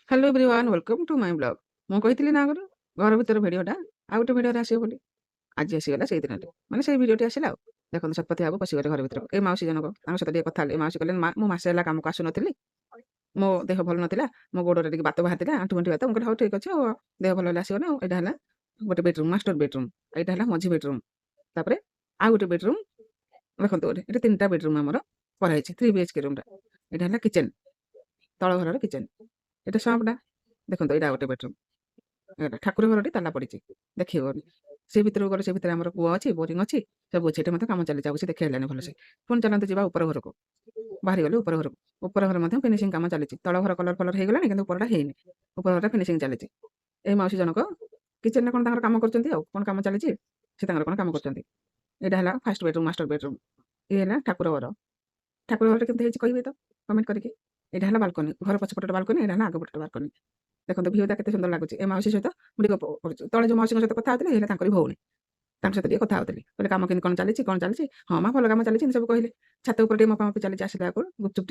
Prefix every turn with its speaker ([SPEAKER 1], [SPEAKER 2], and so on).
[SPEAKER 1] Hello everyone welcome to my blog. ମୁଁ କହିଥିଲି ନା ଆଗରୁ ଘର ଭିତର ଭିଡ଼ିଓଟା ଆଉ ଗୋଟେ ଭିଡ଼ିଓରେ ଆସିବ ବୋଲି। ଆଜି ଆସିଗଲା ସେଇ ଦିନଟି। ମାନେ ସେଇ ଭିଡ଼ିଓଟି ଆସିଲା ଆଉ। ଦେଖନ୍ତୁ ଶତପଥୀ ବାବୁ ପଶିଗଲେ ଘର ଭିତରକୁ। ଏ ମାଉସୀ ଜଣକ ତାଙ୍କ ସହିତ ଟିକେ କଥା ହେଲେ। ଏ ମାଉସୀ କହିଲେ, "ମା ମୁଁ ମାସେ ହେଲା କାମକୁ ଆସୁନଥିଲି। ମୋ ଦେହ ଭଲ ନଥିଲା। ମୋ ଗୋଡ଼ରେ ଟିକେ ବାତ ବାହାରିଥିଲା, ଆଣ୍ଠୁ ଗଣ୍ଠି ବାତ।" ମୁଁ କହିଲି, "ହଉ ଠିକ୍ ଅଛି ଆଉ ଦେହ ଭଲ ହେଲେ ଆସିବ ନା ଆଉ।" ଏଇଟା ହେଲା ଗୋଟେ ବେଡରୁମ୍, ମାଷ୍ଟର ବେଡରୁମ୍। ଏଇଟା ହେଲା ମଝି ବେଡରୁମ୍। ତାପରେ ଆଉ ଗୋଟେ ବେଡରୁମ୍ ଦେଖନ୍ତୁ ଗୋଟେ ଏଠି 3ଟା ବେଡରୁମ୍ ଆମର କରାହେଇଛି 3 BHK ରୁମ୍‌ଟା। ଏଇଟା ହେଲା କିଚେନ୍, ତଳ ଘରର କିଚେନ୍। ଏଇଟା ସପଟା। ଦେଖନ୍ତୁ ଏଇଟା ଗୋଟେ ବେଡରୁମ୍। ଏଇଟା ଠାକୁର ଘରଟି ତାଲା ପଡ଼ିଛି, ଦେଖି ହବନି। ସେ ଭିତରକୁ ଗଲେ ସେ ଭିତରେ ଆମର କୂଅ ଅଛି, ବୋରିଂ ଅଛି, ସବୁ ଅଛି। ଏଠି ମଧ୍ୟ କାମ ଚାଲିଛି, ଆଉ କିଛି ଦେଖି ହେଲାନି ଭଲସେ। ପୁଣି ଚାଲନ୍ତୁ ଯିବା ଉପର ଘରକୁ। ବାହାରିଗଲୁ ଉପର ଘରକୁ। ଉପର ଘରେ ମଧ୍ୟ ଫିନିସିଂ କାମ ଚାଲିଛି। ତଳ ଘର କଲର ଫଲର ହେଇଗଲାଣି, କିନ୍ତୁ ଉପରଟା ହେଇନି। ଉପର ଘରଟା ଫିନିସିଂ ଚାଲିଛି। ଏ ମାଉସୀ ଜଣକ କିଚେନ୍‌ରେ କଣ ତାଙ୍କର କାମ କରୁଛନ୍ତି ଆଉ। କଣ କାମ ଚାଲିଛି, ସେ ତାଙ୍କର କଣ କାମ କରୁଛନ୍ତି। ଏଇଟା ହେଲା ଫାର୍ଷ୍ଟ ବେଡରୁମ୍, ମାଷ୍ଟର ବେଡରୁମ୍। ଇଏ ହେଲା ଠାକୁର ଘର। ଠାକୁର ଘରଟା କେମିତି ହେଇଛି କହିବେ ତ କମେଣ୍ଟ କରିକି। ଏଇଟା ହେଲା ବାଲକୋନି, ଘର ପଛପଟର ବାଲକୋନି, ଏଇଟା ହେଲା ଆଗ ପଟର ବାଲକୋନି। ଦେଖନ୍ତୁ ଭିଉଟା କେତେ ସୁନ୍ଦର ଲାଗୁଛି। ଏ ମାଉସୀ ସହିତ ମୁଁ ଟିକେ ଗପ କରୁଛି। ତଳେ ଯୋଉ ମାଉସୀଙ୍କ ସହିତ କଥା ହଉଥିଲି, ଇଏ ହେଲା ତାଙ୍କରି ଭଉଣୀ। ତାଙ୍କ ସହିତ ଟିକେ କଥା ହଉଥିଲି। କହିଲେ କାମ କେମିତି କଣ ଚାଲିଛି, କଣ ଚାଲିଛି? ହଁ ମା ଭଲ କାମ ଚାଲିଛି ଏମିତି ସବୁ କହିଲେ। ଛାତ ଉପରେ ଟିକେ ମପାମପି ଚାଲିଛି ଆସିଲା ବେଳକୁ ଗୁପଚୁପ